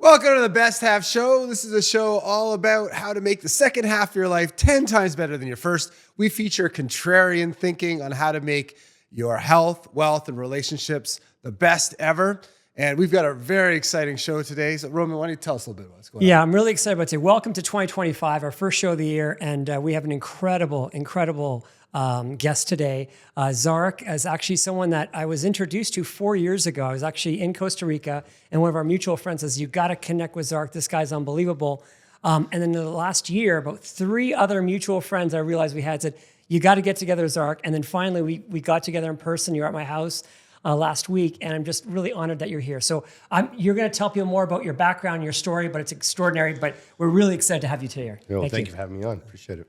Welcome to the Best Half Show. This is a show all about how to make the second half of your life 10 times better than your first. We feature contrarian thinking on how to make your health, wealth, and relationships the best ever. And we've got a very exciting show today. So, Roman, why don't you tell us a little bit about what's going on? Yeah, I'm really excited about today. Welcome to 2025, our first show of the year. And we have an incredible guest today. Zarak is actually someone that I was introduced to 4 years ago. I was actually in Costa Rica, and one of our mutual friends says, you got to connect with Zarak. This guy's unbelievable. And then in the last year, about 3 other mutual friends I realized we had said, you got to get together, Zarak. And then finally, we got together in person. You're at my house last week, and I'm just really honored that you're here. So you're going to tell people more about your background, your story, but it's extraordinary. But we're really excited to have you today. Thank you for having me on. Appreciate it.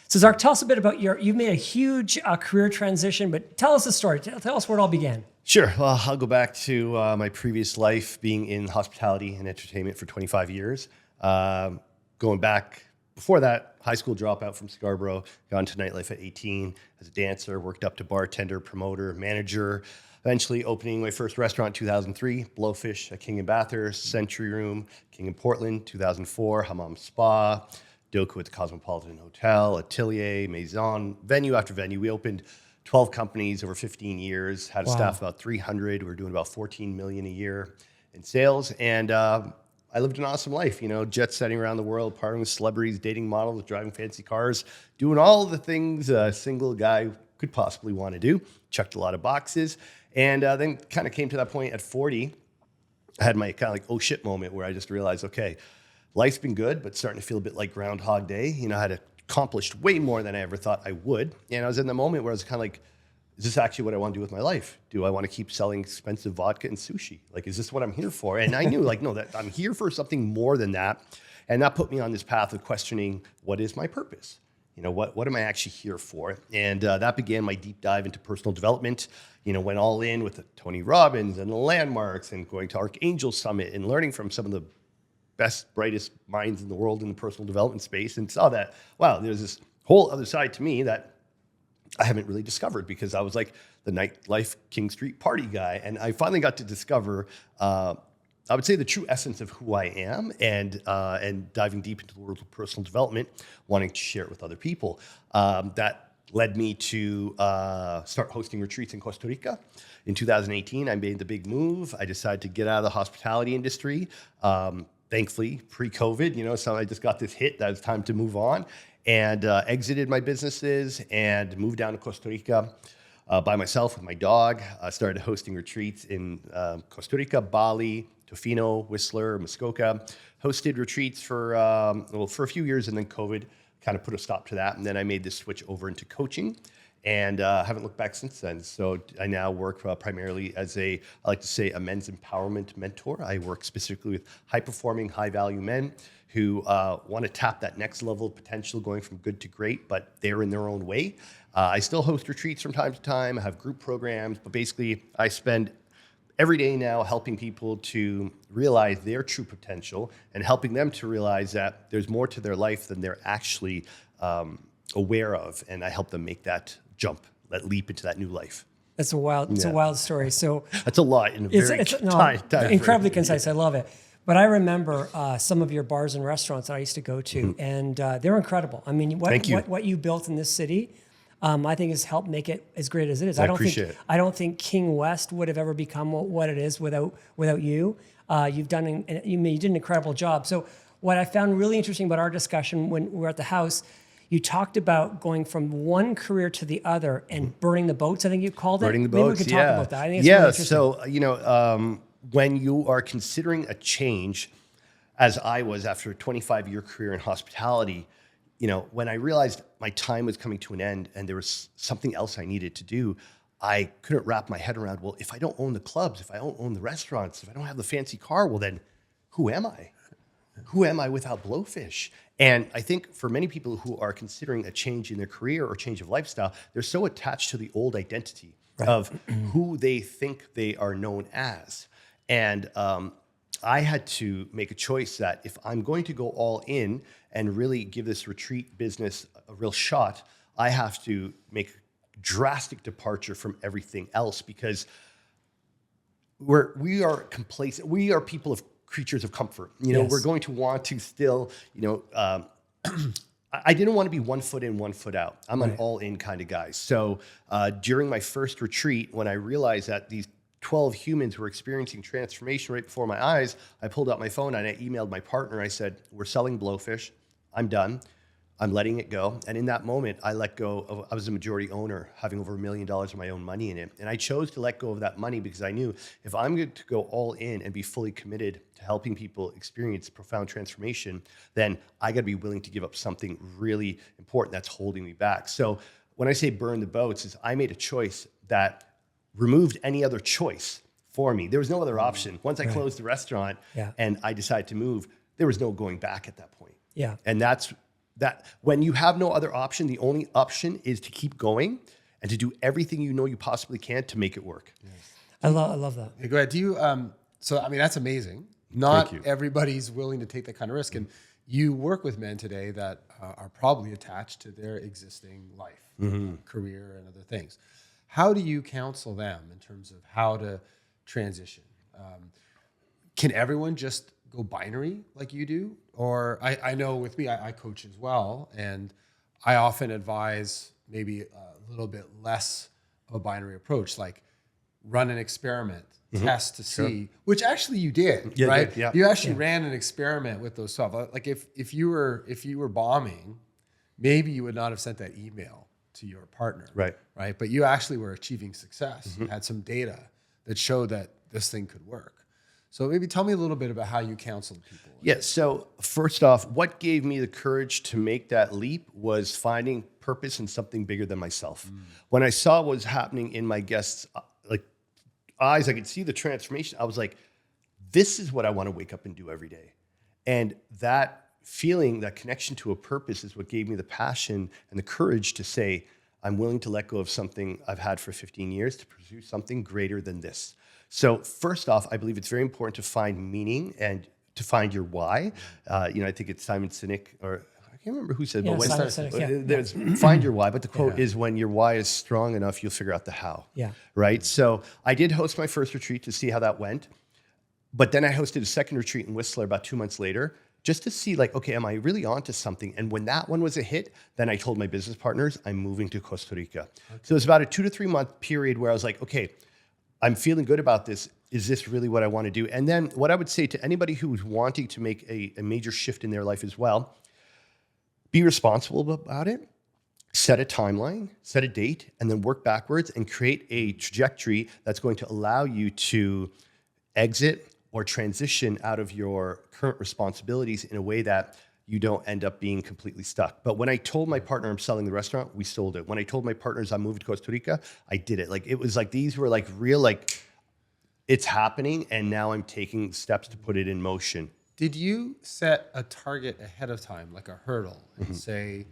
So Zarak, tell us a bit about you've made a huge career transition, but tell us the story. Tell us where it all began. Sure. Well, I'll go back to my previous life being in hospitality and entertainment for 25 years. Going back before that, high school dropout from Scarborough, got into nightlife at 18 as a dancer, worked up to bartender, promoter, manager, eventually opening my first restaurant in 2003, Blowfish at King and Bathurst, Century Room, King in Portland, 2004, Hammam Spa, Doku at the Cosmopolitan Hotel, Atelier, Maison, venue after venue. We opened 12 companies over 15 years, had a staff of about 300. We were doing about 14 million a year in sales. And I lived an awesome life, jet setting around the world, partying with celebrities, dating models, driving fancy cars, doing all the things a single guy could possibly want to do. Checked a lot of boxes. And then kind of came to that point at 40. I had my kind of like, oh shit moment where I just realized, okay, life's been good, but starting to feel a bit like Groundhog Day. I had accomplished way more than I ever thought I would. And I was in the moment where I was kind of like, is this actually what I want to do with my life? Do I want to keep selling expensive vodka and sushi? Like, is this what I'm here for? And I knew no, that I'm here for something more than that. And that put me on this path of questioning, what is my purpose? What am I actually here for? And that began my deep dive into personal development. Went all in with the Tony Robbins and the landmarks and going to Archangel Summit and learning from some of the best, brightest minds in the world in the personal development space, and saw that, wow, there's this whole other side to me that I haven't really discovered because I was like the nightlife King Street party guy. And I finally got to discover, I would say, the true essence of who I am, and diving deep into the world of personal development, wanting to share it with other people. That led me to start hosting retreats in Costa Rica. In 2018, I made the big move. I decided to get out of the hospitality industry. Thankfully, pre-COVID, so I just got this hit that it's time to move on, and exited my businesses and moved down to Costa Rica by myself with my dog. I started hosting retreats in Costa Rica, Bali, Tofino, Whistler, Muskoka. Hosted retreats for a few years, and then COVID kind of put a stop to that. And then I made this switch over into coaching, and haven't looked back since then. So I now work primarily as I like to say, a men's empowerment mentor. I work specifically with high-performing, high-value men who want to tap that next level of potential, going from good to great, but they're in their own way. I still host retreats from time to time. I have group programs, but basically I spend every day now helping people to realize their true potential and helping them to realize that there's more to their life than they're actually aware of. And I help them make that jump, that leap into that new life. It's a wild story. So that's a lot in a very time incredibly concise. I love it. But I remember some of your bars and restaurants that I used to go to, and they're incredible. I mean, what you built in this city, I think has helped make it as great as it is. I don't think King West would have ever become what it is without you. You did an incredible job. So what I found really interesting about our discussion when we were at the house, you talked about going from one career to the other and burning the boats, I think you called it. Burning the boats, Maybe we could talk about that. I think it's really interesting. So, when you are considering a change, as I was after a 25-year career in hospitality, when I realized my time was coming to an end and there was something else I needed to do, I couldn't wrap my head around, well, if I don't own the clubs, if I don't own the restaurants, if I don't have the fancy car, well, then who am I? Who am I without Blowfish? And I think for many people who are considering a change in their career or change of lifestyle, they're so attached to the old identity of who they think they are known as. And I had to make a choice that if I'm going to go all in and really give this retreat business a real shot, I have to make a drastic departure from everything else, because we are complacent. We are people of creatures of comfort. You know, Yes. we're going to want to still, I didn't want to be 1 foot in, 1 foot out. I'm an all in kind of guy. So during my first retreat, when I realized that these 12 humans were experiencing transformation right before my eyes, I pulled out my phone and I emailed my partner. I said, we're selling Blowfish. I'm done. I'm letting it go. And in that moment, I let go of, I was a majority owner, having over $1 million of my own money in it. And I chose to let go of that money because I knew if I'm going to go all in and be fully committed to helping people experience profound transformation, then I got to be willing to give up something really important that's holding me back. So when I say burn the boats, is I made a choice that removed any other choice for me. There was no other option. Once I closed the restaurant and I decided to move, there was no going back at that point. Yeah. And that's that when you have no other option, the only option is to keep going and to do everything you know you possibly can to make it work. Yes. I love that. Hey, go ahead. Do you, so, I mean, that's amazing. Not everybody's willing to take that kind of risk. And you work with men today that are probably attached to their existing life, career, and other things. How do you counsel them in terms of how to transition? Can everyone just go binary like you do? Or I know with me, I coach as well. And I often advise maybe a little bit less of a binary approach, like run an experiment, test to see, which actually you did, right? Yeah. You actually ran an experiment with those 12. Like if you were bombing, maybe you would not have sent that email to your partner, right? But you actually were achieving success. You had some data that showed that this thing could work. So maybe tell me a little bit about how you counseled people. Yeah. So first off, what gave me the courage to make that leap was finding purpose in something bigger than myself. When I saw what was happening in my guests' eyes, I could see the transformation. I was like, this is what I want to wake up and do every day. And that feeling, that connection to a purpose is what gave me the passion and the courage to say, I'm willing to let go of something I've had for 15 years to pursue something greater than this. So first off, I believe it's very important to find meaning and to find your why. I think it's Simon Sinek, or I can't remember who said, but when there's find your why. But the quote is, when your why is strong enough, you'll figure out the how. Yeah. Right. So I did host my first retreat to see how that went. But then I hosted a second retreat in Whistler about 2 months later, just to see like, okay, am I really onto something? And when that one was a hit, then I told my business partners, I'm moving to Costa Rica. Okay. So it was about a 2 to 3 month period where I was like, okay, I'm feeling good about this. Is this really what I want to do? And then what I would say to anybody who's wanting to make a major shift in their life as well, be responsible about it, set a timeline, set a date, and then work backwards and create a trajectory that's going to allow you to exit or transition out of your current responsibilities in a way that you don't end up being completely stuck. But when I told my partner I'm selling the restaurant, we sold it. When I told my partners I'm moving to Costa Rica, I did it. Like, it was like, these were like real, like, it's happening, and now I'm taking steps to put it in motion. Did you set a target ahead of time, like a hurdle, and say,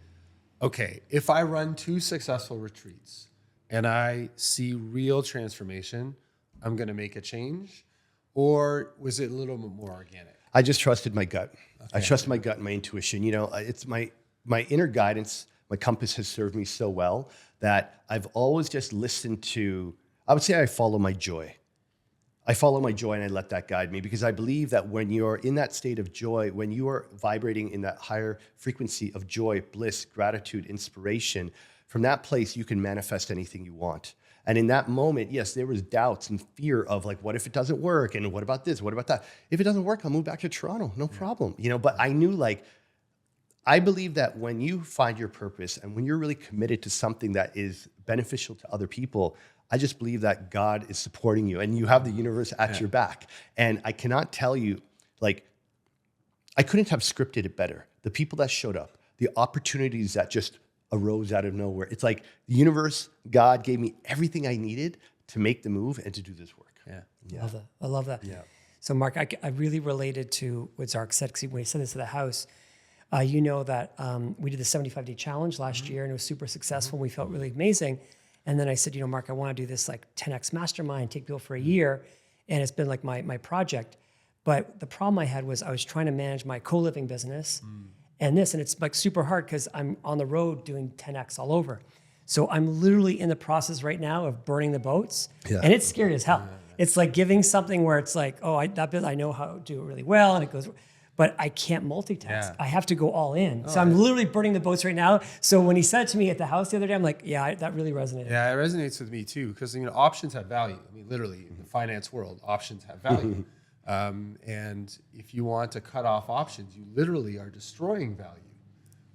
okay, if I run 2 successful retreats and I see real transformation, I'm going to make a change? Or was it a little bit more organic? I just trusted my gut. Okay. I trusted my gut and my intuition. You know, it's my inner guidance, my compass has served me so well that I've always just listened to, I would say I follow my joy. I follow my joy and I let that guide me, because I believe that when you're in that state of joy, when you are vibrating in that higher frequency of joy, bliss, gratitude, inspiration, from that place, you can manifest anything you want. And in that moment, yes, there was doubts and fear of like, what if it doesn't work? And what about this? What about that? If it doesn't work, I'll move back to Toronto. No problem. You know, but I knew, like, I believe that when you find your purpose and when you're really committed to something that is beneficial to other people, I just believe that God is supporting you and you have the universe at your back. And I cannot tell you, like, I couldn't have scripted it better. The people that showed up, the opportunities that just arose out of nowhere. It's like the universe, God gave me everything I needed to make the move and to do this work. Yeah. I love that. Yeah. So Mark, I really related to what Zarak said, because when he sent this to the house, you know that we did the 75-day challenge last year, and it was super successful. We felt really amazing. And then I said, you know, Mark, I want to do this like 10X mastermind, take people for a year. And it's been like my project. But the problem I had was I was trying to manage my co-living business and this, and it's like super hard because I'm on the road doing 10X all over. So I'm literally in the process right now of burning the boats, and it's scary as hell. It's like giving something where it's like, oh, that bit I know how to do it really well, and it goes, but I can't multitask. Yeah. I have to go all in. So I'm literally burning the boats right now. So when he said to me at the house the other day, I'm like, yeah, that really resonated. Yeah, it resonates with me too, because options have value. I mean, literally in the finance world, options have value. And if you want to cut off options, you literally are destroying value.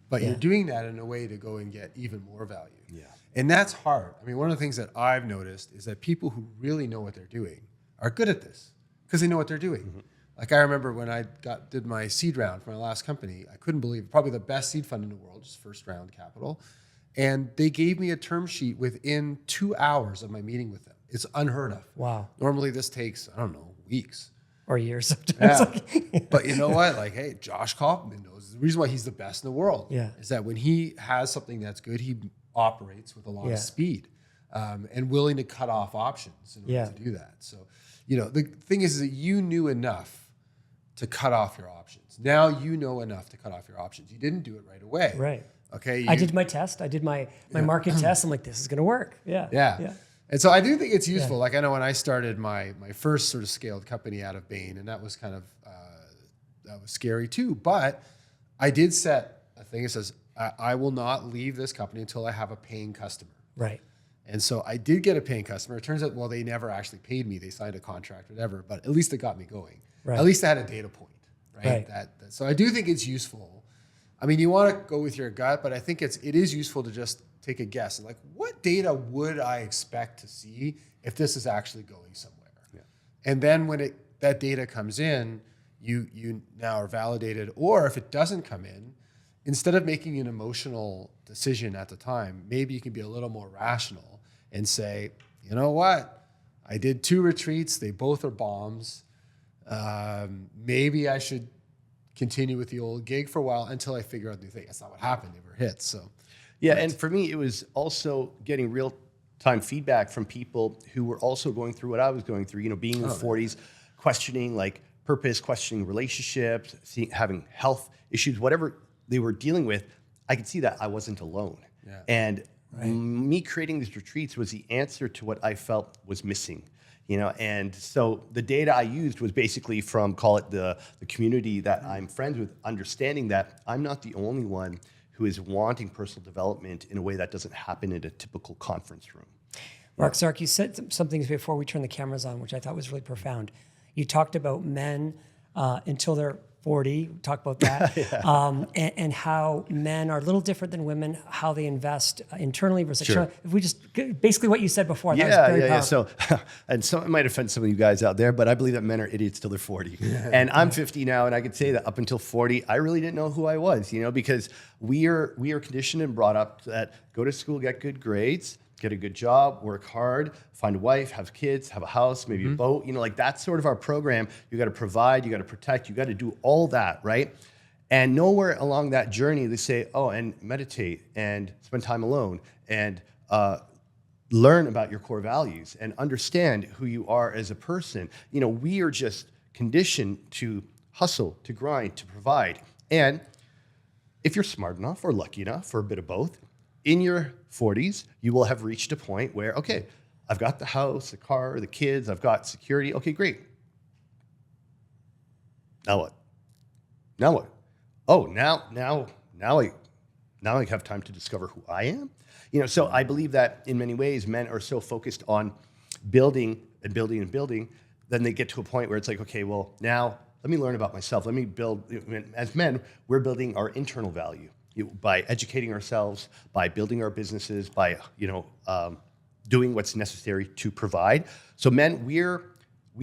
But you're doing that in a way to go and get even more value. Yeah. And that's hard. I mean, one of the things that I've noticed is that people who really know what they're doing are good at this because they know what they're doing. Like I remember when I did my seed round for my last company, I couldn't believe it. Probably the best seed fund in the world, just first round capital. And they gave me a term sheet within 2 hours of my meeting with them. It's unheard of. Wow. Normally this takes, I don't know, weeks. Or years sometimes. Yeah. But you know what? Like, hey, Josh Kaufman knows the reason why he's the best in the world is that when he has something that's good, he operates with a lot of speed and willing to cut off options in order to do that. So, the thing is that you knew enough to cut off your options. Now you know enough to cut off your options. You didn't do it right away. Right. Okay. I did my test. I did my market test. I'm like, this is going to work. Yeah. And so I do think it's useful. Like I know when I started my first sort of scaled company out of Bain, and that was kind of, that was scary too. But I did set a thing that says, I will not leave this company until I have a paying customer. Right. And so I did get a paying customer. It turns out, well, they never actually paid me. They signed a contract, whatever, but at least it got me going. Right. At least I had a data point, right? So I do think it's useful. I mean, you want to go with your gut, but I think it is useful to just take a guess. And like, what data would I expect to see if this is actually going somewhere? Yeah. And then when that data comes in, you now are validated. Or if it doesn't come in, instead of making an emotional decision at the time, maybe you can be a little more rational and say, you know what? I did 2 retreats. They both are bombs. Maybe I should continue with the old gig for a while until I figure out the thing. That's not what happened. They were hits. So, yeah. And for me, it was also getting real-time feedback from people who were also going through what I was going through, being in the 40s, questioning like purpose, questioning relationships, having health issues, whatever they were dealing with. I could see that I wasn't alone. Yeah. And me creating these retreats was the answer to what I felt was missing. And so the data I used was basically from, call it the community that I'm friends with, understanding that I'm not the only one who is wanting personal development in a way that doesn't happen in a typical conference room. Mark, Zarak, you said some things before we turned the cameras on, which I thought was really profound. You talked about men until they're 40, talk about that, and how men are a little different than women, how they invest internally versus externally. If we just, basically what you said before, I thought was very powerful. So, and so it might offend some of you guys out there, but I believe that men are idiots till they're 40. And I'm 50 now, and I could say that up until 40, I really didn't know who I was, because we are conditioned and brought up that go to school, get good grades, get a good job, work hard, find a wife, have kids, have a house, maybe a boat. Like that's sort of our program. You got to provide, you got to protect, you got to do all that, right? And nowhere along that journey they say, oh, and meditate and spend time alone and learn about your core values and understand who you are as a person. We are just conditioned to hustle, to grind, to provide. And if you're smart enough or lucky enough for a bit of both, in your 40s, you will have reached a point where, okay, I've got the house, the car, the kids, I've got security. Okay, great. Now what? Now what? Oh, now I have time to discover who I am. So I believe that in many ways, men are so focused on building and building and building, then they get to a point where it's like, okay, well, now let me learn about myself. Let me build. As men, we're building our internal value. By educating ourselves, by building our businesses, by doing what's necessary to provide. So men, we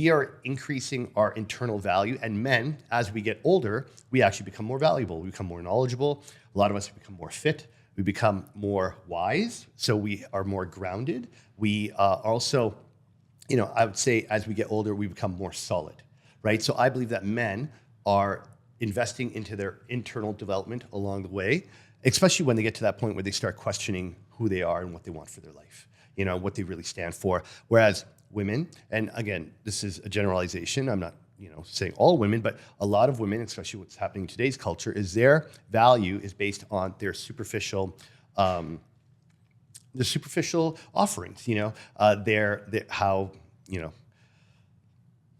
are increasing our internal value, and men, as we get older, we actually become more valuable. We become more knowledgeable. A lot of us become more fit. We become more wise. So we are more grounded. We also, I would say, as we get older, we become more solid, right? So I believe that men are investing into their internal development along the way, especially when they get to that point where they start questioning who they are and what they want for their life, what they really stand for. Whereas women, and again, this is a generalization, I'm not saying all women, but a lot of women, especially what's happening in today's culture, is their value is based on their superficial offerings, how,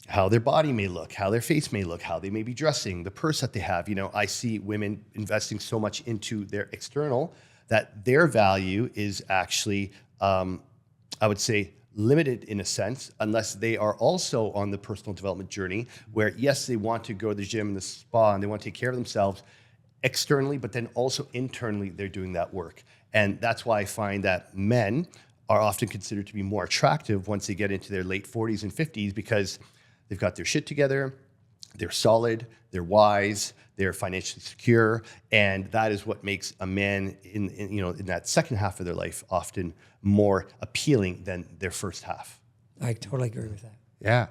how their body may look, how their face may look, how they may be dressing, the purse that they have. I see women investing so much into their external that their value is actually, I would say, limited in a sense, unless they are also on the personal development journey where, yes, they want to go to the gym and the spa and they want to take care of themselves externally, but then also internally, they're doing that work. And that's why I find that men are often considered to be more attractive once they get into their late 40s and 50s because they've got their shit together, they're solid, they're wise, they're financially secure, and that is what makes a man in that second half of their life often more appealing than their first half. I totally agree with that. Yeah.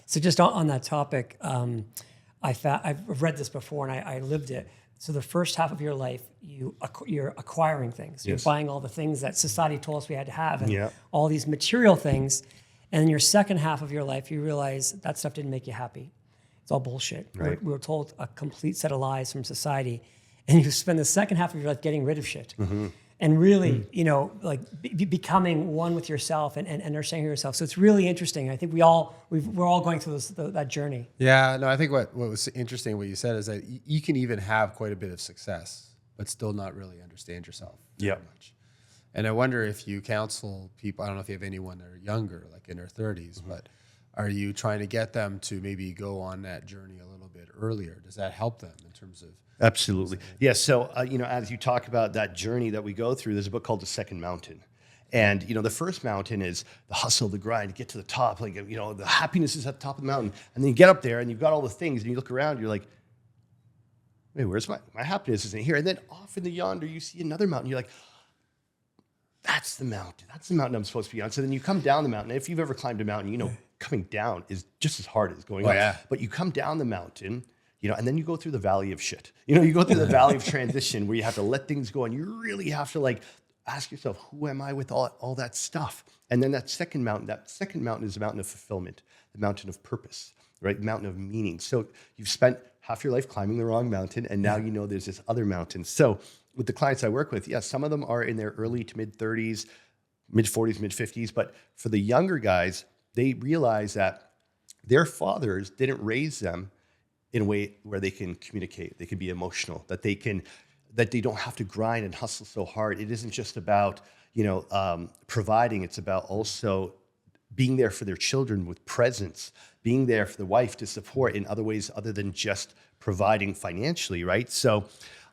So just on that topic, I've read this before and I lived it. So the first half of your life, you're acquiring things. You're buying all the things that society told us we had to have and all these material things. And in your second half of your life, you realize that stuff didn't make you happy. It's all bullshit. Right. We were told a complete set of lies from society. And you spend the second half of your life getting rid of shit. Mm-hmm. And really, becoming one with yourself and understanding yourself. So it's really interesting. I think we're all going through that journey. Yeah, no, I think what was interesting, what you said, is that you can even have quite a bit of success, but still not really understand yourself very much. And I wonder if you counsel people, I don't know if you have anyone that are younger, like in their 30s, but are you trying to get them to maybe go on that journey a little bit earlier? Does that help them in terms of... Absolutely. Yes. So, as you talk about that journey that we go through, there's a book called The Second Mountain. And, the first mountain is the hustle, the grind, get to the top. Like, the happiness is at the top of the mountain. And then you get up there and you've got all the things and you look around, you're like, wait, where's my happiness isn't here. And then off in the yonder, you see another mountain. You're like, that's the mountain. That's the mountain I'm supposed to be on. So then you come down the mountain. If you've ever climbed a mountain, coming down is just as hard as going up. Yeah. But you come down the mountain, and then you go through the valley of shit. You go through the valley of transition where you have to let things go and you really have to ask yourself, who am I with all that stuff? And then that second mountain is a mountain of fulfillment, the mountain of purpose, right? The mountain of meaning. So you've spent half your life climbing the wrong mountain and now there's this other mountain. So with the clients I work with, some of them are in their early to mid 30s, mid 40s, mid 50s. But for the younger guys, they realize that their fathers didn't raise them in a way where they can communicate, they can be emotional, that they don't have to grind and hustle so hard. It isn't just about, providing. It's about also being there for their children with presence, being there for the wife to support in other ways other than just providing financially, right? So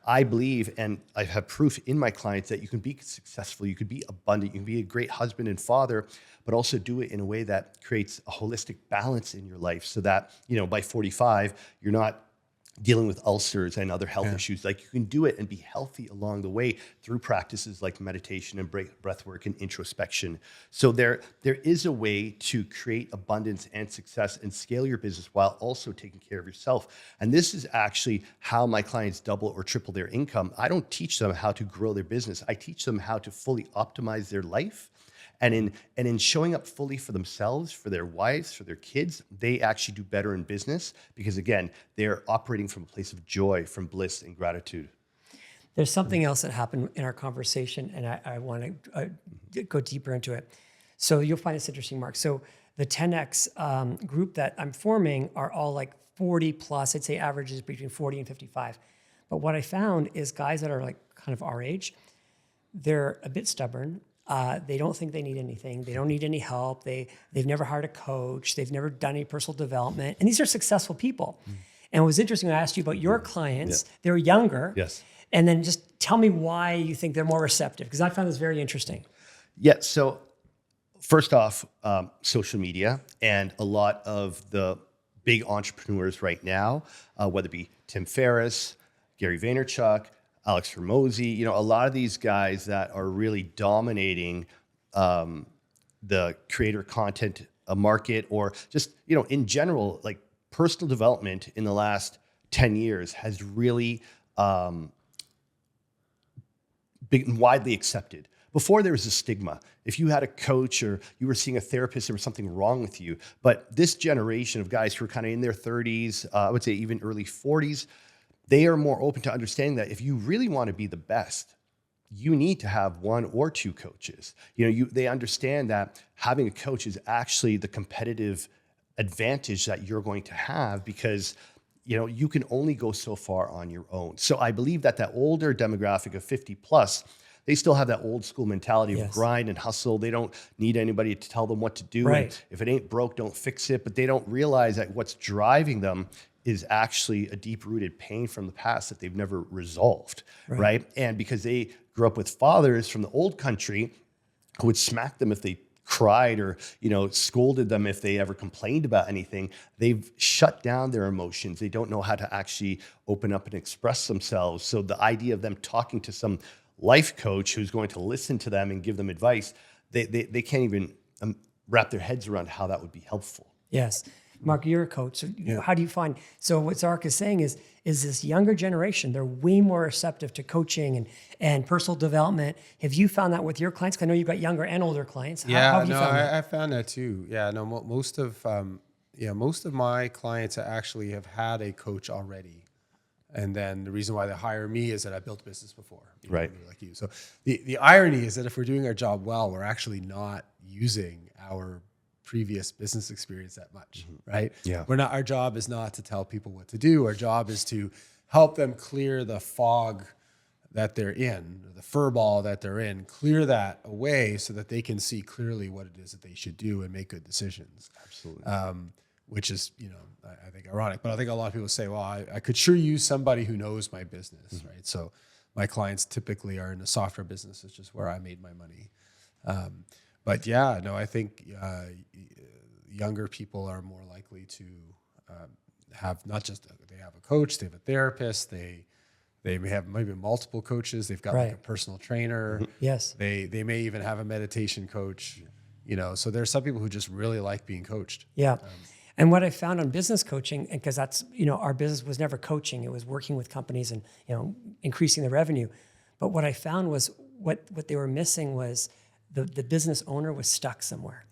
I believe, and I have proof in my clients, that you can be successful, you can be abundant, you can be a great husband and father, but also do it in a way that creates a holistic balance in your life so that, by 45, you're not dealing with ulcers and other health issues. Like, you can do it and be healthy along the way through practices like meditation and breath work and introspection. So there is a way to create abundance and success and scale your business while also taking care of yourself. And this is actually how my clients double or triple their income. I don't teach them how to grow their business. I teach them how to fully optimize their life. And in showing up fully for themselves, for their wives, for their kids, they actually do better in business because, again, they're operating from a place of joy, from bliss and gratitude. There's something else that happened in our conversation, and I want to go deeper into it. So you'll find this interesting, Mark. So the 10X group that I'm forming are all like 40 plus. I'd say averages between 40 and 55. But what I found is guys that are like kind of our age, they're a bit stubborn. They don't think they need anything. They don't need any help. They've never hired a coach. They've never done any personal development. And these are successful people. And it was interesting when I asked you about your clients. They're younger. Yes. And then just tell me why you think they're more receptive, because I found this very interesting. Yeah. So first off, social media and a lot of the big entrepreneurs right now, whether it be Tim Ferriss, Gary Vaynerchuk, Alex Hormozi, a lot of these guys that are really dominating the creator content market, or just, in general, like personal development in the last 10 years has really been widely accepted. Before, there was a stigma. If you had a coach or you were seeing a therapist, there was something wrong with you. But this generation of guys who are kind of in their 30s, I would say even early 40s, they are more open to understanding that if you really want to be the best, you need to have one or two coaches. They understand that having a coach is actually the competitive advantage that you're going to have, because you can only go so far on your own. So I believe that older demographic of 50 plus, they still have that old school mentality of grind and hustle. They don't need anybody to tell them what to do. Right. And if it ain't broke, don't fix it. But they don't realize that what's driving them is actually a deep-rooted pain from the past that they've never resolved, right? And because they grew up with fathers from the old country who would smack them if they cried, or scolded them if they ever complained about anything, they've shut down their emotions. They don't know how to actually open up and express themselves. So the idea of them talking to some life coach who's going to listen to them and give them advice, they can't even wrap their heads around how that would be helpful. Yes. Mark, you're a coach. So how do you find, so what Zarak is saying is this younger generation, they're way more receptive to coaching and personal development. Have you found that with your clients? 'Cause I know you've got younger and older clients. How have you found that? I found that too. Yeah, no, most of my clients actually have had a coach already. And then the reason why they hire me is that I built a business before, right? Like you. So the irony is that if we're doing our job well, we're actually not using our previous business experience that much, right? Yeah. Our job is not to tell people what to do. Our job is to help them clear the fog that they're in, the furball that they're in, clear that away so that they can see clearly what it is that they should do and make good decisions. Absolutely. Which is, I think ironic, but I think a lot of people say, well, I could sure use somebody who knows my business, right? So my clients typically are in the software business, which is where I made my money. But yeah, no, I think younger people are more likely to have not just they have a coach, they have a therapist, they may have maybe multiple coaches, they've got like a personal trainer. Yes. They may even have a meditation coach, so there's some people who just really like being coached. Yeah. And what I found on business coaching, and because that's, our business was never coaching, it was working with companies and, increasing the revenue. But what I found was what they were missing was the business owner was stuck somewhere.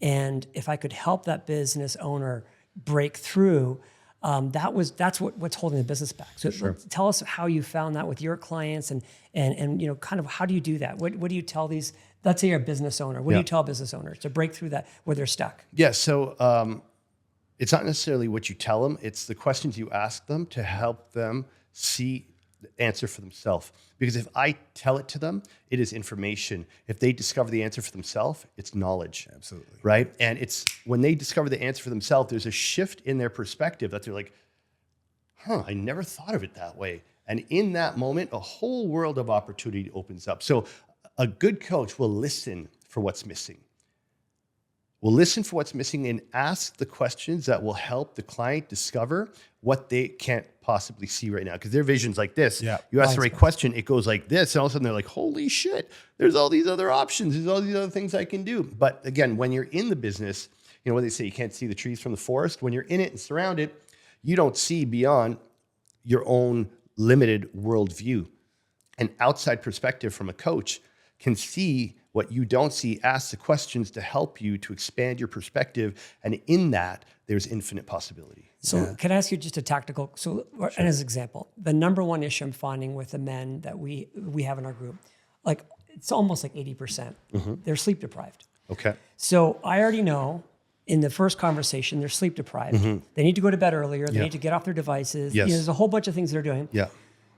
And if I could help that business owner break through, that's what's holding the business back. So tell us how you found that with your clients and kind of how do you do that? What do you tell these, let's say you're a business owner, what do you tell business owners to break through that where they're stuck? Yeah, so it's not necessarily what you tell them, it's the questions you ask them to help them see the answer for themselves. Because if I tell it to them, it is information. If they discover the answer for themselves, it's knowledge. Absolutely. Right? And it's when they discover the answer for themselves, there's a shift in their perspective that they're like, I never thought of it that way. And in that moment, a whole world of opportunity opens up. So a good coach will listen for what's missing. We'll listen for what's missing and ask the questions that will help the client discover what they can't possibly see right now. Because their vision's like this. Yeah. You ask the right question, it goes like this. And all of a sudden they're like, holy shit, there's all these other options. There's all these other things I can do. But again, when you're in the business, what they say, you can't see the trees from the forest. When you're in it and surrounded, you don't see beyond your own limited worldview. An outside perspective from a coach can see what you don't see, ask the questions to help you to expand your perspective. And in that, there's infinite possibility. So can I ask you just a tactical, and as an example, the number one issue I'm finding with the men that we have in our group, like it's almost like 80%, they're sleep deprived. Okay. So I already know in the first conversation, they're sleep deprived. They need to go to bed earlier. They need to get off their devices. Yes. There's a whole bunch of things they're doing. Yeah.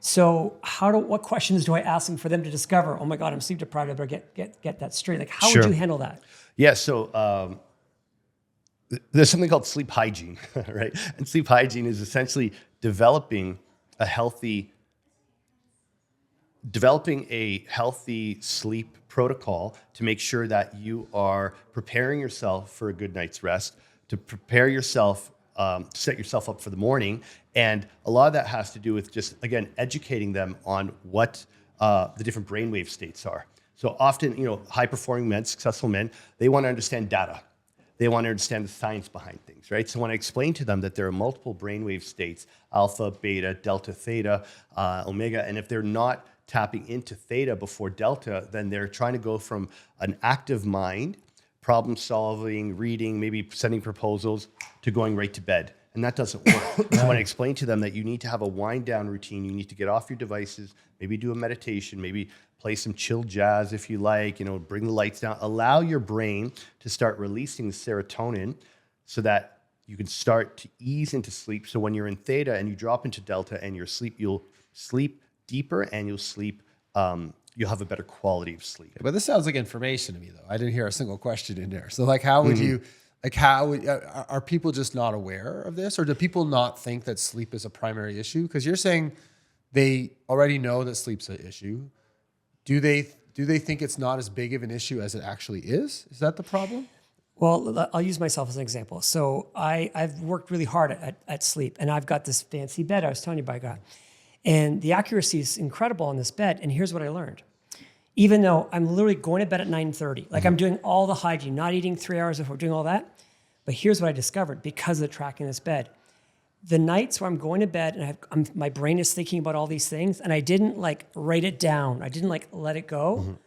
So what questions do I ask them for them to discover, oh my God, I'm sleep deprived, I better get that straight. Like how would you handle that? Yeah, so there's something called sleep hygiene, right? And sleep hygiene is essentially developing a healthy sleep protocol to make sure that you are preparing yourself for a good night's rest, to prepare yourself, set yourself up for the morning. And a lot of that has to do with just, again, educating them on what the different brainwave states are. So often, high-performing men, successful men, they want to understand data. They want to understand the science behind things, right? So when I explain to them that there are multiple brainwave states, alpha, beta, delta, theta, omega, and if they're not tapping into theta before delta, then they're trying to go from an active mind, problem solving, reading, maybe sending proposals, to going right to bed. And that doesn't work. So when I explain to them that you need to have a wind down routine, you need to get off your devices, maybe do a meditation, maybe play some chill jazz if you like, bring the lights down, allow your brain to start releasing the serotonin so that you can start to ease into sleep. So when you're in theta and you drop into delta and you'll sleep deeper and you'll have a better quality of sleep. But this sounds like information to me, though. I didn't hear a single question in there. So, like, how would you, like, are people just not aware of this, or do people not think that sleep is a primary issue? Because you're saying they already know that sleep's an issue. Do they think it's not as big of an issue as it actually is? Is that the problem? Well, I'll use myself as an example. So I've worked really hard at sleep, and I've got this fancy bed I was telling you about, I got. And the accuracy is incredible on this bed. And here's what I learned. Even though I'm literally going to bed at 9:30, like I'm doing all the hygiene, not eating 3 hours before, doing all that. But here's what I discovered because of the tracking this bed. The nights where I'm going to bed and my brain is thinking about all these things, and I didn't like write it down. I didn't like let it go.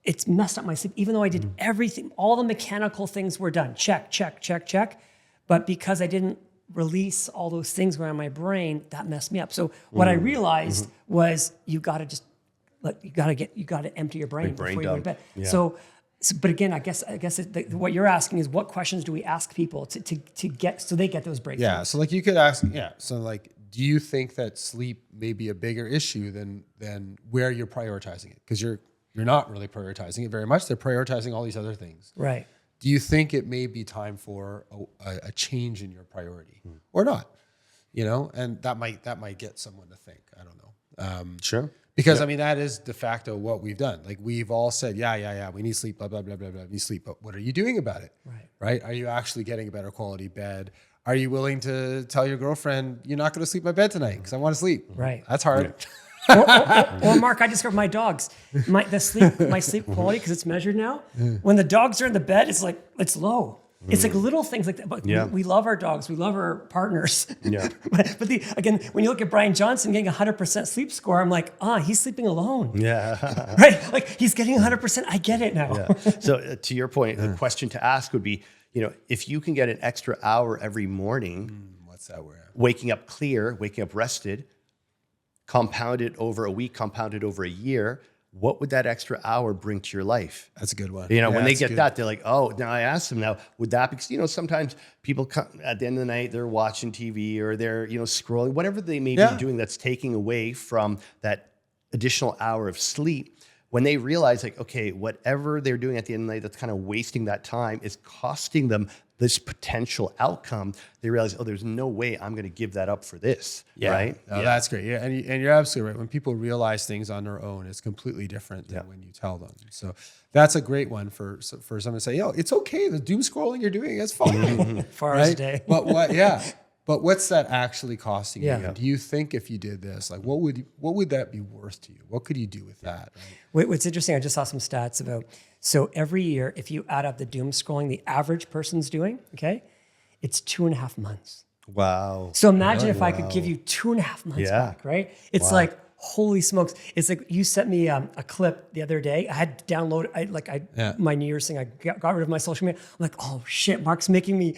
It's messed up my sleep, even though I did everything, all the mechanical things were done. Check, check, check, check. But because I didn't release all those things around my brain, that messed me up. So what I realized was you got to empty your brain before you go to bed. Yeah. So, but again, I guess what you're asking is what questions do we ask people to get so they get those breakthroughs? Yeah. So, like, you could ask. Yeah. So, like, do you think that sleep may be a bigger issue than where you're prioritizing it? Because you're not really prioritizing it very much. They're prioritizing all these other things. Right. Do you think it may be time for a change in your priority or not? You know, and that might get someone to think. I don't know. Sure. Because I mean, that is de facto what we've done. Like, we've all said, yeah, we need sleep, blah, blah, blah, blah, blah, we need sleep. But what are you doing about it? Right? Are you actually getting a better quality bed? Are you willing to tell your girlfriend, you're not going to sleep in my bed tonight because I want to sleep? Right. That's hard. Or Mark, I discovered my dogs, my sleep quality, because it's measured now. When the dogs are in the bed, it's low. It's like little things like that. But we love our dogs. We love our partners. Yeah. but again, when you look at Brian Johnson getting 100% sleep score, I'm like, he's sleeping alone. Yeah. Right? Like, he's getting 100%. I get it now. Yeah. So to your point, the question to ask would be, if you can get an extra hour every morning, What's that word? waking up clear, waking up rested, compounded over a week, compounded over a year, what would that extra hour bring to your life? That's a good one. When they get that, they're like, oh, now I asked them now, would that be, sometimes people come at the end of the night, they're watching TV or they're, scrolling, whatever they may be doing that's taking away from that additional hour of sleep. When they realize, like, okay, whatever they're doing at the end of the night that's kind of wasting that time is costing them this potential outcome, they realize, oh, there's no way I'm going to give that up for this, right? No, that's great. Yeah, and you're absolutely right. When people realize things on their own, it's completely different than when you tell them. So that's a great one for someone to say, it's okay. The doom scrolling you're doing, it's fine. 4 hours a day. But but what's that actually costing you? Yeah. Do you think if you did this, like, what would that be worth to you? What could you do with that? Wait, what's interesting, I just saw some stats about, so every year, if you add up the doom scrolling the average person's doing, okay, it's 2.5 months. Wow. So imagine if I could give you 2.5 months back, right? It's like, holy smokes. It's like you sent me a clip the other day. I had to download, my New Year's thing. I got rid of my social media. I'm like, oh shit, Mark's making me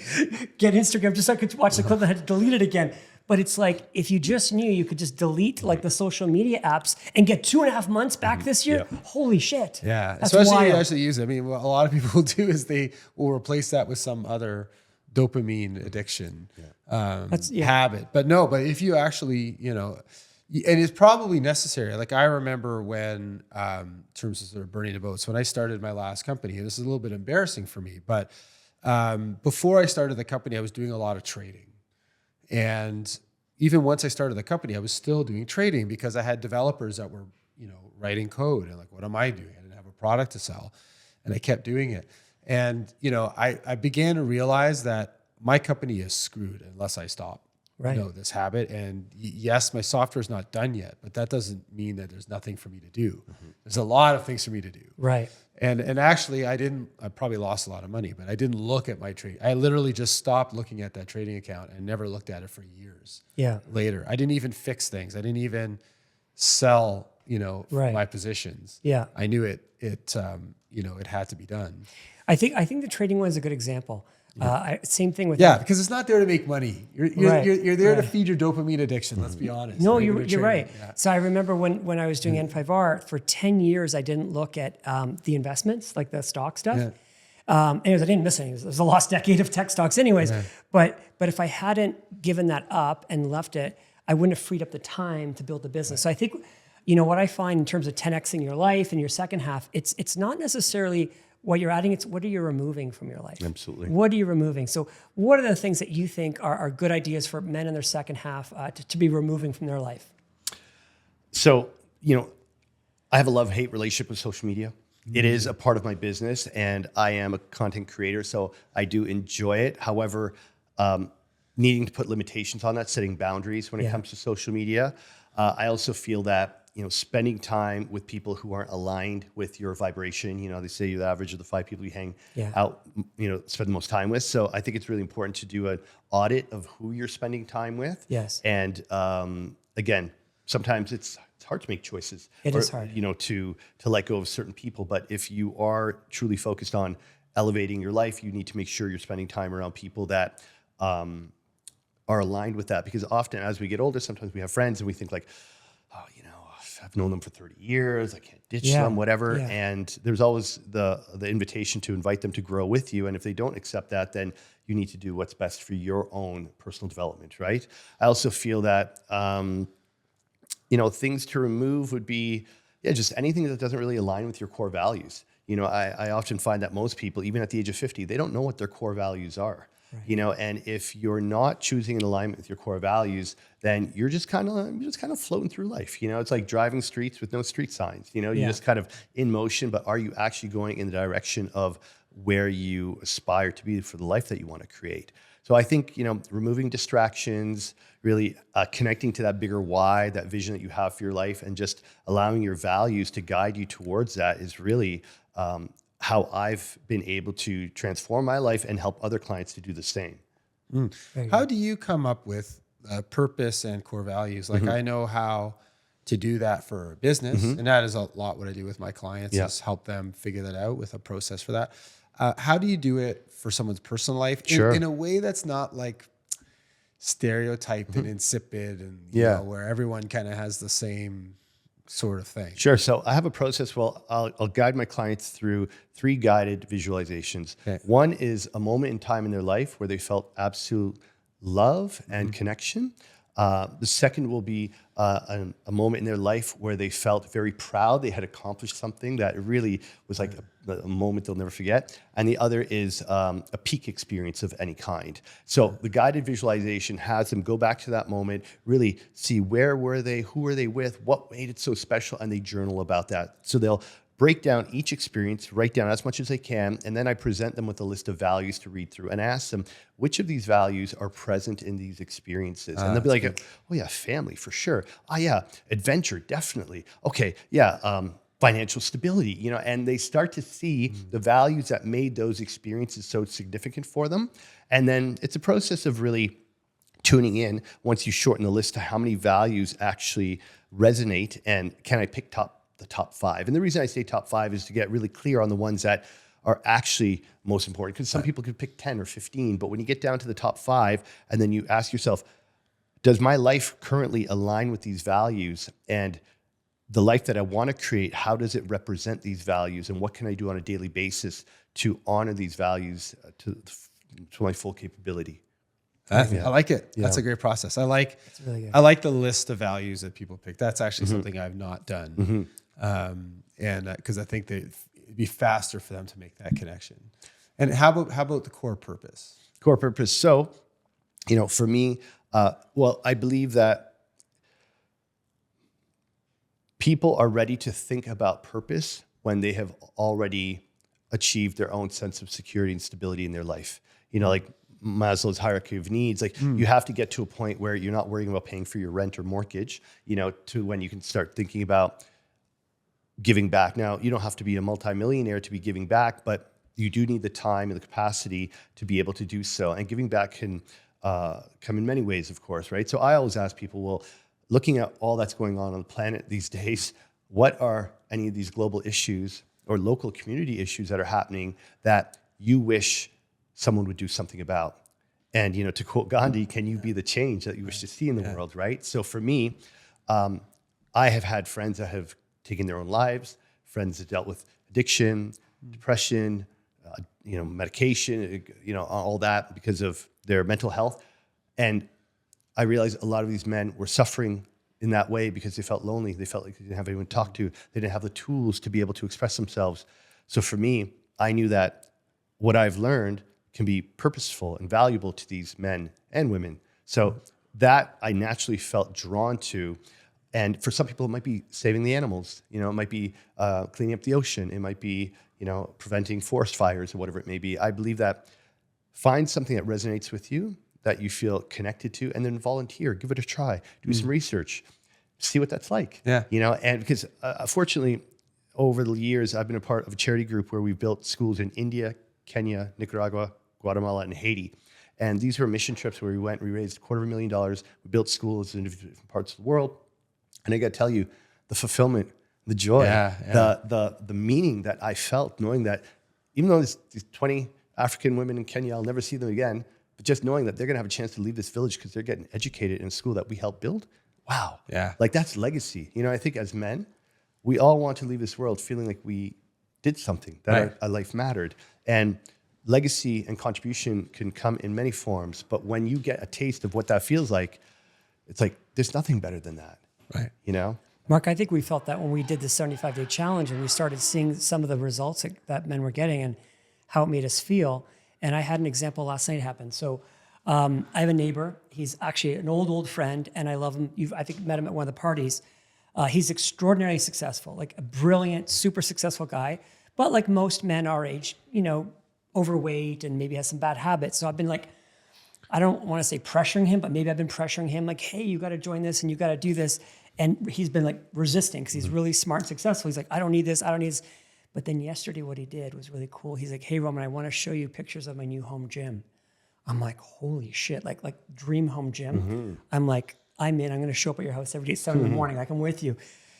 get Instagram just so I could watch the clip. I had to delete it again. But it's like, if you just knew you could just delete like the social media apps and get 2.5 months back this year, holy shit. Yeah, that's especially wild. if you actually use it. I mean, what a lot of people do is they will replace that with some other dopamine addiction habit. But if you actually, and it's probably necessary. Like, I remember when, in terms of sort of burning the boats, when I started my last company, and this is a little bit embarrassing for me, but before I started the company, I was doing a lot of trading. And even once I started the company, I was still doing trading because I had developers that were, writing code, and like, what am I doing? I didn't have a product to sell, and I kept doing it. And, I began to realize that my company is screwed unless I stop. This habit. And yes, my software is not done yet, but that doesn't mean that there's nothing for me to do. There's a lot of things for me to do. Right. And actually I probably lost a lot of money, but I didn't look at my trade. I literally just stopped looking at that trading account and never looked at it for years. Later. I didn't even fix things. I didn't even sell, my positions. Yeah. I knew it had to be done. I think the trading one is a good example. Same thing with because it's not there to make money. You're there to feed your dopamine addiction. Let's be honest. No, you're right. Yeah. So I remember when I was doing N5R for 10 years, I didn't look at the investments, like the stock stuff. Anyways, I didn't miss anything. It was a lost decade of tech stocks anyways. But if I hadn't given that up and left it, I wouldn't have freed up the time to build the business. So I think, what I find in terms of 10xing your life and your second half, it's not necessarily what you're adding, it's what are you removing from your life? Absolutely. What are you removing? So what are the things that you think are good ideas for men in their second half to be removing from their life? So, I have a love-hate relationship with social media. It is a part of my business, and I am a content creator, so I do enjoy it. However, needing to put limitations on that, setting boundaries when it comes to social media. I also feel that, spending time with people who aren't aligned with your vibration, they say you're the average of the 5 people you hang out, spend the most time with. So I think it's really important to do an audit of who you're spending time with. Yes. And again, sometimes it's hard to make choices. It is hard. To let go of certain people. But if you are truly focused on elevating your life, you need to make sure you're spending time around people that are aligned with that. Because often as we get older, sometimes we have friends and we think like, oh, I've known them for 30 years. I can't ditch them, whatever. Yeah. And there's always the invitation to invite them to grow with you. And if they don't accept that, then you need to do what's best for your own personal development, right? I also feel that, things to remove would be, just anything that doesn't really align with your core values. I often find that most people, even at the age of 50, they don't know what their core values are. Right. And if you're not choosing an alignment with your core values, then you're just kind of floating through life. It's like driving streets with no street signs. You're just kind of in motion, but are you actually going in the direction of where you aspire to be for the life that you want to create? So I think, removing distractions, really connecting to that bigger why, that vision that you have for your life, and just allowing your values to guide you towards that is really how I've been able to transform my life and help other clients to do the same. How do you come up with purpose and core values? Like I know how to do that for a business, and that is a lot what I do with my clients is help them figure that out with a process for that. How do you do it for someone's personal life in a way that's not like stereotyped and insipid and where everyone kind of has the same sort of thing? Sure. So I have a process. Well, I'll guide my clients through 3 guided visualizations. Okay. One is a moment in time in their life where they felt absolute love and connection. The second will be a moment in their life where they felt very proud. They had accomplished something that really was like a moment they'll never forget. And the other is a peak experience of any kind. So the guided visualization has them go back to that moment, really see where were they, who were they with, what made it so special, and they journal about that. So they'll break down each experience, write down as much as they can, and then I present them with a list of values to read through and ask them which of these values are present in these experiences. And they'll be like, good. Oh yeah, family for sure. Oh yeah, adventure, definitely. Okay, yeah, financial stability, and they start to see the values that made those experiences so significant for them. And then it's a process of really tuning in once you shorten the list to how many values actually resonate and can I pick the top 5. And the reason I say top 5 is to get really clear on the ones that are actually most important, because some people could pick 10 or 15, but when you get down to the top 5 and then you ask yourself, does my life currently align with these values? And the life that I want to create, how does it represent these values? And what can I do on a daily basis to honor these values to my full capability? I like it. Yeah. That's a great process. I like the list of values that people pick. That's actually something I've not done. And because I think that it'd be faster for them to make that connection. And how about the core purpose? Core purpose. So, for me, I believe that people are ready to think about purpose when they have already achieved their own sense of security and stability in their life. Like Maslow's hierarchy of needs, you have to get to a point where you're not worrying about paying for your rent or mortgage, to when you can start thinking about giving back. Now, you don't have to be a multimillionaire to be giving back, but you do need the time and the capacity to be able to do so. And giving back can come in many ways, of course, right? So I always ask people, well, looking at all that's going on the planet these days, what are any of these global issues or local community issues that are happening that you wish someone would do something about? And, to quote Gandhi, can you be the change that you wish to see in the world, right? So for me, I have had friends that have taken their own lives, friends that dealt with addiction, depression, medication, all that because of their mental health. And I realized a lot of these men were suffering in that way because they felt lonely. They felt like they didn't have anyone to talk to. They didn't have the tools to be able to express themselves. So for me, I knew that what I've learned can be purposeful and valuable to these men and women. So that I naturally felt drawn to. And for some people, it might be saving the animals. It might be cleaning up the ocean. It might be, preventing forest fires or whatever it may be. I believe that find something that resonates with you, that you feel connected to, and then volunteer, give it a try, do some research, see what that's like. Yeah. And because fortunately, over the years, I've been a part of a charity group where we've built schools in India, Kenya, Nicaragua, Guatemala, and Haiti. And these were mission trips where we went, we raised $250,000. We built schools in different parts of the world. And I got to tell you, the fulfillment, the joy, the meaning that I felt knowing that even though these 20 African women in Kenya, I'll never see them again, but just knowing that they're going to have a chance to leave this village because they're getting educated in a school that we helped build. Wow. Yeah. Like that's legacy. I think as men, we all want to leave this world feeling like we did something, that our life mattered. And legacy and contribution can come in many forms. But when you get a taste of what that feels like, it's like, there's nothing better than that. Right. Mark, I think we felt that when we did the 75-day challenge and we started seeing some of the results that men were getting and how it made us feel. And I had an example last night happen. So I have a neighbor. He's actually an old friend, and I love him. I think met him at one of the parties. He's extraordinarily successful, like a brilliant, super successful guy. But like most men our age, overweight and maybe has some bad habits. So I've been like, I don't want to say pressuring him, but maybe I've been pressuring him like, hey, you got to join this and you got to do this. And he's been like resisting because he's really smart and successful. He's like, I don't need this. But then yesterday what he did was really cool. He's like, hey, Roman, I want to show you pictures of my new home gym. I'm like, holy shit, like dream home gym. I'm like, I'm in. I'm going to show up at your house every day at 7 in the morning. Like I'm with you.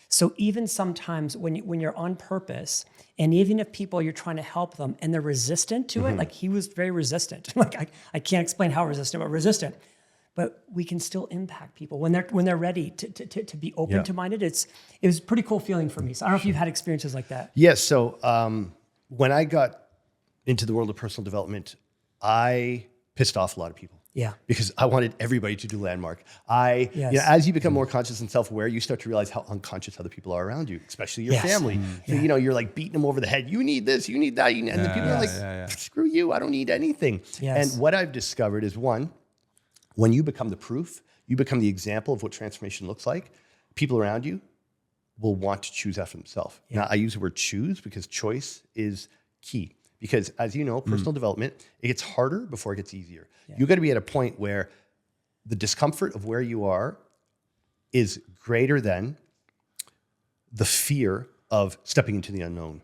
So even sometimes when you're on purpose, and even if people you're trying to help them and they're resistant to it, like he was very resistant. Like I can't explain how resistant, but resistant. But we can still impact people when they're ready to be open-minded. It was a pretty cool feeling for me. So I don't know if you've had experiences like that. Yes. So when I got into the world of personal development, I pissed off a lot of people. Yeah. Because I wanted everybody to do Landmark. As you become more conscious and self-aware, you start to realize how unconscious other people are around you, especially your family. So, you're like beating them over the head. You need this, you need that. And the people are like, screw you, I don't need anything. Yes. And what I've discovered is one, when you become the proof, you become the example of what transformation looks like, people around you will want to choose after themselves. Yeah. Now, I use the word choose because choice is key. Because as you know, personal development, it gets harder before it gets easier. Yeah. You got to be at a point where the discomfort of where you are is greater than the fear of stepping into the unknown.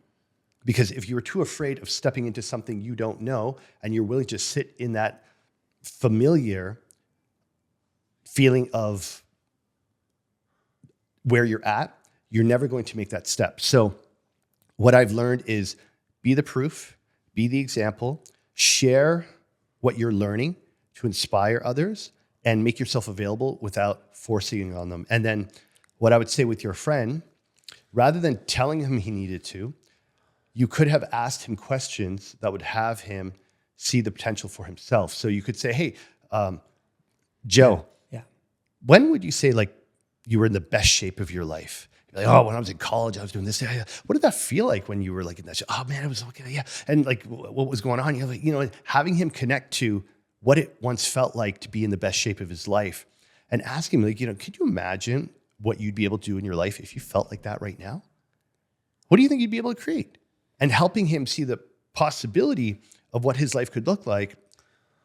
Because if you're too afraid of stepping into something you don't know and you're willing to sit in that familiar feeling of where you're at, you're never going to make that step. So what I've learned is be the proof, be the example, share what you're learning to inspire others and make yourself available without forcing on them. And then what I would say with your friend, rather than telling him he needed to, you could have asked him questions that would have him see the potential for himself. So you could say, hey, Joe, when would you say like you were in the best shape of your life? Like, oh, when I was in college, I was doing this. What did that feel like when you were like in that? Oh man, I was okay. Yeah. And like, what was going on? You're like, having him connect to what it once felt like to be in the best shape of his life and ask him like, could you imagine what you'd be able to do in your life if you felt like that right now? What do you think you'd be able to create? And helping him see the possibility of what his life could look like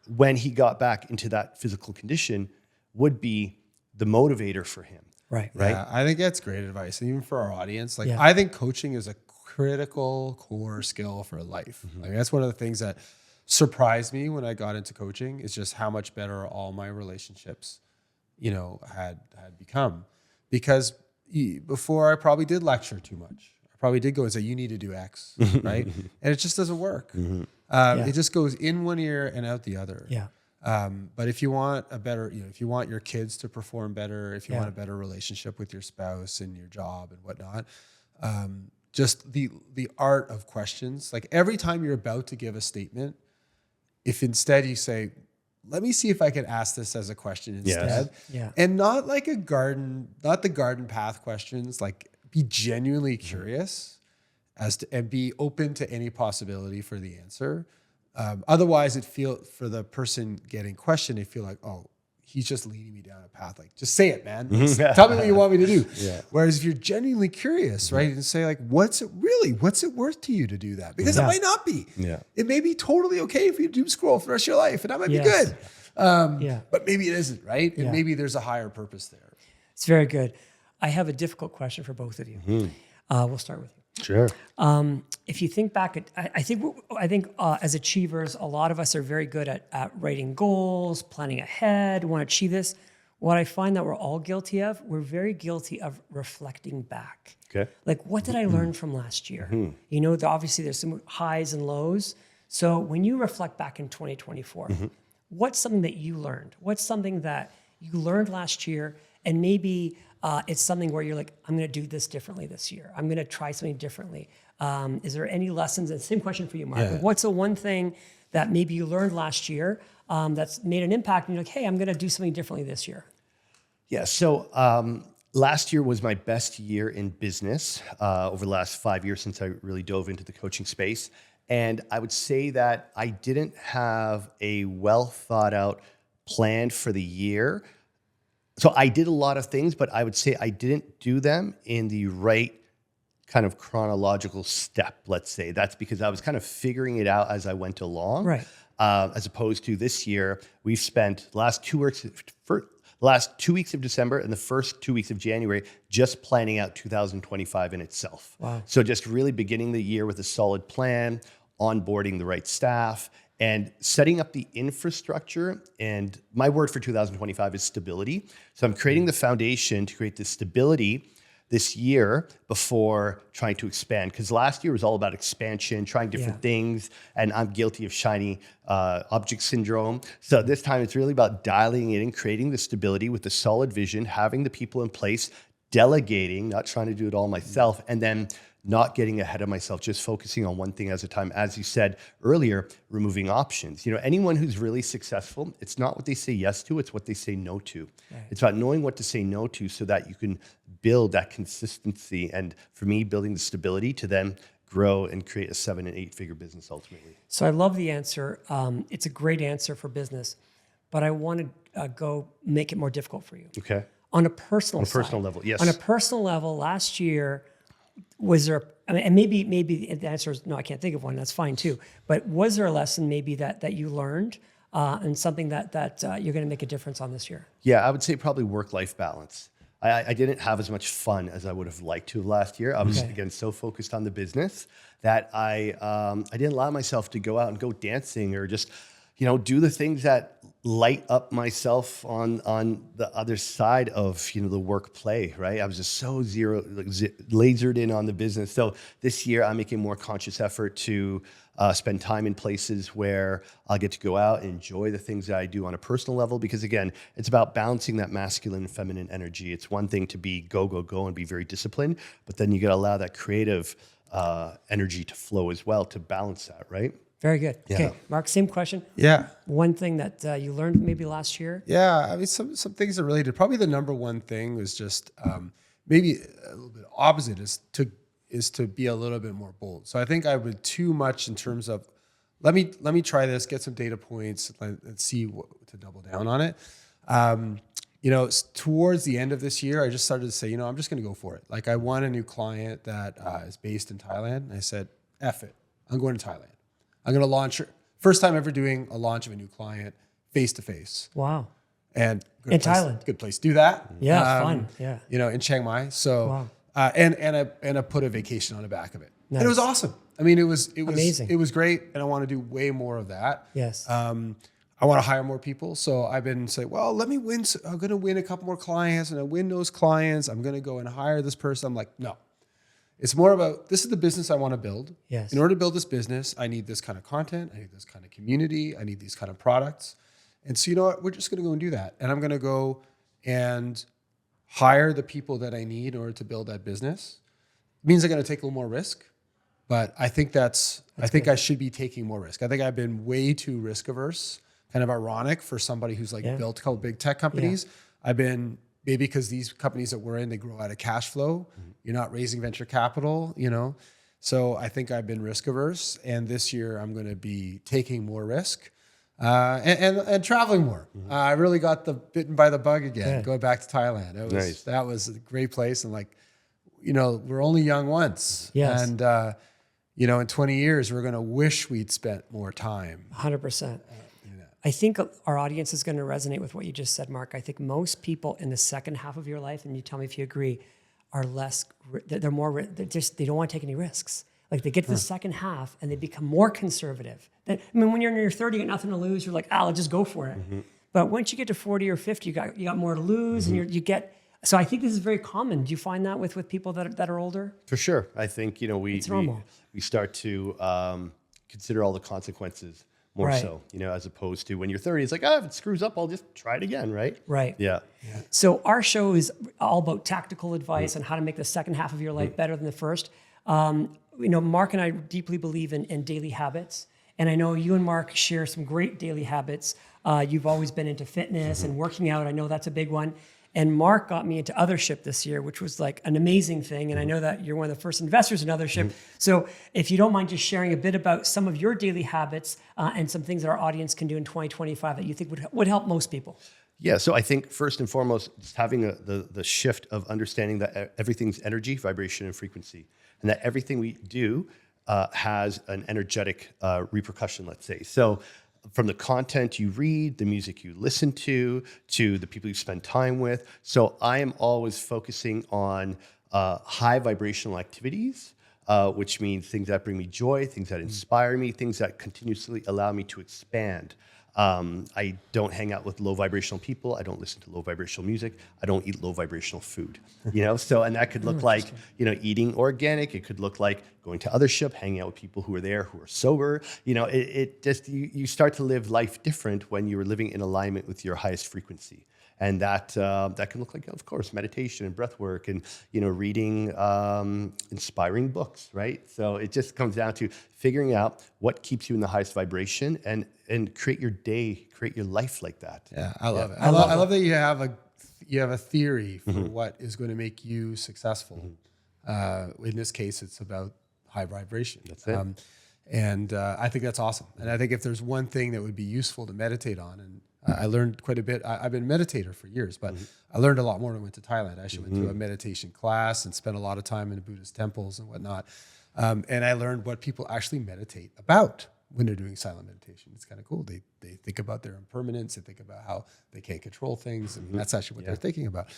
when he got back into that physical condition would be the motivator for him. Right. Yeah, I think that's great advice. And even for our audience, I think coaching is a critical core skill for life. Like that's one of the things that surprised me when I got into coaching is just how much better all my relationships, had become. Because before I probably did lecture too much. I probably did go and say, you need to do X, right? And it just doesn't work. It just goes in one ear and out the other. Yeah. But if you want a better, if you want your kids to perform better, if you want a better relationship with your spouse and your job and whatnot, just the art of questions. Like every time you're about to give a statement, if instead you say, let me see if I can ask this as a question instead. Yeah. And not like not the garden path questions, like be genuinely curious and be open to any possibility for the answer. Otherwise for the person getting questioned, they feel like, oh, he's just leading me down a path. Like, just say it, man. Tell me what you want me to do. Yeah. Whereas if you're genuinely curious, right, and say like, what's it worth to you to do that? Because it might not be. Yeah. It may be totally okay if you doom scroll for the rest of your life, and that might be Yes. good. But maybe it isn't, right? And Yeah. maybe there's a higher purpose there. It's very good. I have a difficult question for both of you. We'll start with you. Sure. If you think back, I think as achievers, a lot of us are very good at writing goals, planning ahead, want to achieve this. What I find that we're all guilty of, we're very guilty of reflecting back. Okay. Like, what did I learn from last year? You know, obviously there's some highs and lows. So when you reflect back in 2024, what's something that you learned? What's something that you learned last year, and maybe it's something where you're like, I'm going to do this differently this year. I'm going to try something differently. Is there any lessons? And same question for you, Mark. Yeah. What's the one thing that maybe you learned last year that's made an impact, and you're like, hey, I'm going to do something differently this year? Yeah. So last year was my best year in business over the last 5 years since I really dove into the coaching space. And I would say that I didn't have a well thought out plan for the year. So I did a lot of things, but I would say I didn't do them in the right kind of chronological step, let's say. That's because I was kind of figuring it out as I went along. Right. As opposed to this year, we've spent the last 2 weeks of December and the first 2 weeks of January just planning out 2025 in itself. Wow. So just really beginning the year with a solid plan, onboarding the right staff, and setting up the infrastructure. And my word for 2025 is stability. So I'm creating the foundation to create this stability this year before trying to expand. Because last year was all about expansion, trying different things. And I'm guilty of shiny object syndrome. So this time it's really about dialing in and creating the stability with a solid vision, having the people in place, delegating, not trying to do it all myself, and then not getting ahead of myself, just focusing on one thing at a time. As you said earlier, removing options. You know, anyone who's really successful, it's not what they say yes to, it's what they say no to. Right. It's about knowing what to say no to so that you can build that consistency. And for me, building the stability to then grow and create a 7 and 8 figure business ultimately. So I love the answer. It's a great answer for business, but I want to go make it more difficult for you. Okay. On a personal level, yes. On a personal level, last year, was there, I mean, and maybe the answer is no, I can't think of one, that's fine too. But was there a lesson maybe that you learned and something that you're going to make a difference on this year? Yeah, I would say probably work-life balance. I didn't have as much fun as I would have liked to last year. I was, again, so focused on the business that I didn't allow myself to go out and go dancing or just, you know, do the things that light up myself on the other side of, you know, the work play, right? I was just so lasered in on the business. So this year I'm making more conscious effort to spend time in places where I'll get to go out and enjoy the things that I do on a personal level. Because again, it's about balancing that masculine and feminine energy. It's one thing to be go, and be very disciplined, but then you got to allow that creative energy to flow as well to balance that, right? Very good. Yeah. Okay, Mark, same question. Yeah. One thing that you learned maybe last year? Yeah, I mean, some things are related. Probably the number one thing was just maybe a little bit opposite is to be a little bit more bold. So I think I would too much in terms of let me try this, get some data points, and see what to double down on it. You know, towards the end of this year, I just started to say, you know, I'm just going to go for it. Like I won a new client that is based in Thailand. And I said, F it, I'm going to Thailand. I'm going to launch, first time ever doing a launch of a new client face to face. Wow. And In Thailand. Good place to do that. Yeah, fun. Yeah. You know, in Chiang Mai. So, Wow. and I put a vacation on the back of it. Nice. And it was awesome. I mean, it was amazing. It was great. And I want to do way more of that. Yes. I want to hire more people. So I've been saying, well, let me win. I'm going to win a couple more clients, and I win those clients. I'm going to go and hire this person. I'm like, no. It's more about, this is the business I want to build. Yes. In order to build this business, I need this kind of content. I need this kind of community. I need these kind of products. And so, you know what? We're just going to go and do that. And I'm going to go and hire the people that I need in order to build that business. means I'm going to take a little more risk, but I think I think I should be taking more risk. I think I've been way too risk averse, kind of ironic for somebody who's like built a couple big tech companies. I've been, maybe because these companies that we're in, they grow out of cash flow. You're not raising venture capital, you know? So I think I've been risk averse, and this year I'm going to be taking more risk and traveling more. I really got bitten by the bug again, going back to Thailand. That was a great place. And like, you know, we're only young once. Yes. And, you know, in 20 years, we're going to wish we'd spent more time. 100%. I think our audience is going to resonate with what you just said, Mark. I think most people in the second half of your life, and you tell me if you agree, are they don't want to take any risks. Like they get to the second half and they become more conservative. I mean, when you're in your 30, you got nothing to lose. You're like, I'll just go for it. But once you get to 40 or 50, you got more to lose, and you get. So I think this is very common. Do you find that with people that are older? For sure. I think, you know, we start to consider all the consequences more so, you know, as opposed to when you're 30, it's like, if it screws up, I'll just try it again, right? Right. Yeah. So our show is all about tactical advice on how to make the second half of your life better than the first. You know, Mark and I deeply believe in daily habits. And I know you and Mark share some great daily habits. You've always been into fitness and working out. I know that's a big one. And Mark got me into Othership this year, which was like an amazing thing. And I know that you're one of the first investors in Othership. So if you don't mind just sharing a bit about some of your daily habits and some things that our audience can do in 2025 that you think would help most people. Yeah, so I think first and foremost, just having the shift of understanding that everything's energy, vibration, and frequency, and that everything we do has an energetic repercussion, let's say. So from the content you read, the music you listen to the people you spend time with. So I am always focusing on high vibrational activities, which means things that bring me joy, things that inspire me, things that continuously allow me to expand. I don't hang out with low vibrational people. I don't listen to low vibrational music. I don't eat low vibrational food, you know? So, and that could look like, you know, eating organic. It could look like going to Othership, hanging out with people who are there, who are sober. You know, it just, you start to live life different when you are living in alignment with your highest frequency. And that can look like, of course, meditation and breath work and, you know, reading inspiring books, right? So it just comes down to figuring out what keeps you in the highest vibration and create your day, create your life like that. Yeah, I love it. I love that you have a theory for what is going to make you successful. In this case, it's about high vibration. That's it. And I think that's awesome. And I think if there's one thing that would be useful to meditate on, and I learned quite a bit. I've been a meditator for years, but I learned a lot more when I went to Thailand. I actually went to a meditation class and spent a lot of time in the Buddhist temples and whatnot. And I learned what people actually meditate about when they're doing silent meditation. It's kind of cool. They think about their impermanence. They think about how they can't control things. And that's actually what they're thinking about.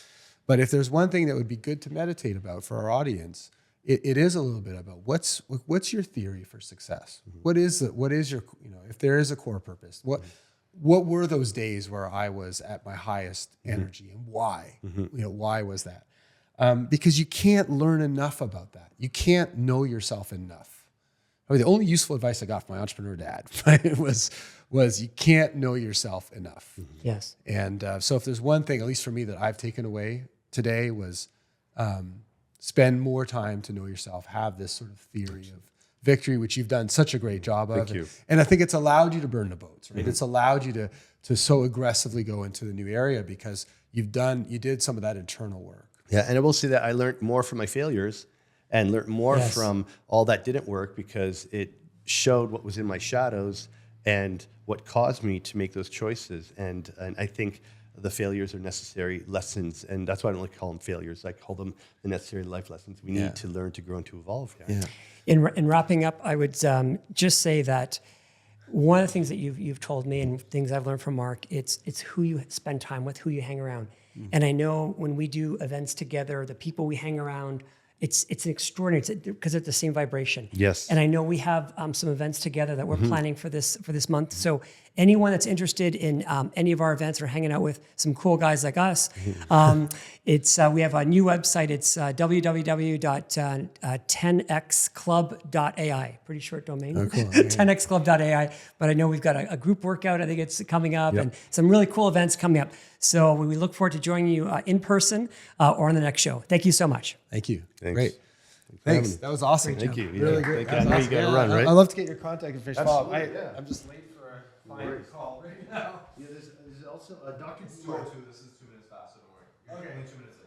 But if there's one thing that would be good to meditate about for our audience, it is a little bit about what's your theory for success? What is your, you know, if there is a core purpose, what were those days where I was at my highest energy, and why? You know, why was that? Because you can't learn enough about that. You can't know yourself enough. I mean, the only useful advice I got from my entrepreneur dad was you can't know yourself enough. Yes. And so if there's one thing, at least for me, that I've taken away today was spend more time to know yourself, have this sort of theory of victory, which you've done such a great job of. Thank you. And I think it's allowed you to burn the boats, right? It's allowed you to so aggressively go into the new area because you did some of that internal work. Yeah, and I will say that I learned more from my failures and learned more from all that didn't work because it showed what was in my shadows and what caused me to make those choices. And I think the failures are necessary lessons, and that's why I don't like to call them failures. I call them the necessary life lessons we need to learn, to grow, and to evolve. Yeah. In wrapping up, I would just say that one of the things that you've told me and things I've learned from Mark, it's who you spend time with, who you hang around. And I know when we do events together, the people we hang around, it's an extraordinary, because it's the same vibration. Yes. And I know we have some events together that we're planning for this month. So anyone that's interested in any of our events or hanging out with some cool guys like us, we have a new website. It's www.10xclub.ai. Pretty short domain. Oh, cool. 10xclub.ai. But I know we've got a group workout. I think it's coming up, and some really cool events coming up. So we look forward to joining you in person or on the next show. Thank you so much. Thank you. Thanks. Great. Thanks. That was awesome. Thank you. Really Yeah. good. Thank you. I know you got to run, right? I'd love to get your contact information. Absolutely, yeah. I'm just late for a client call right now. Yeah, there's also Dr. It's 2:02. This is 2 minutes fast, so don't worry. You're Okay. only 2 minutes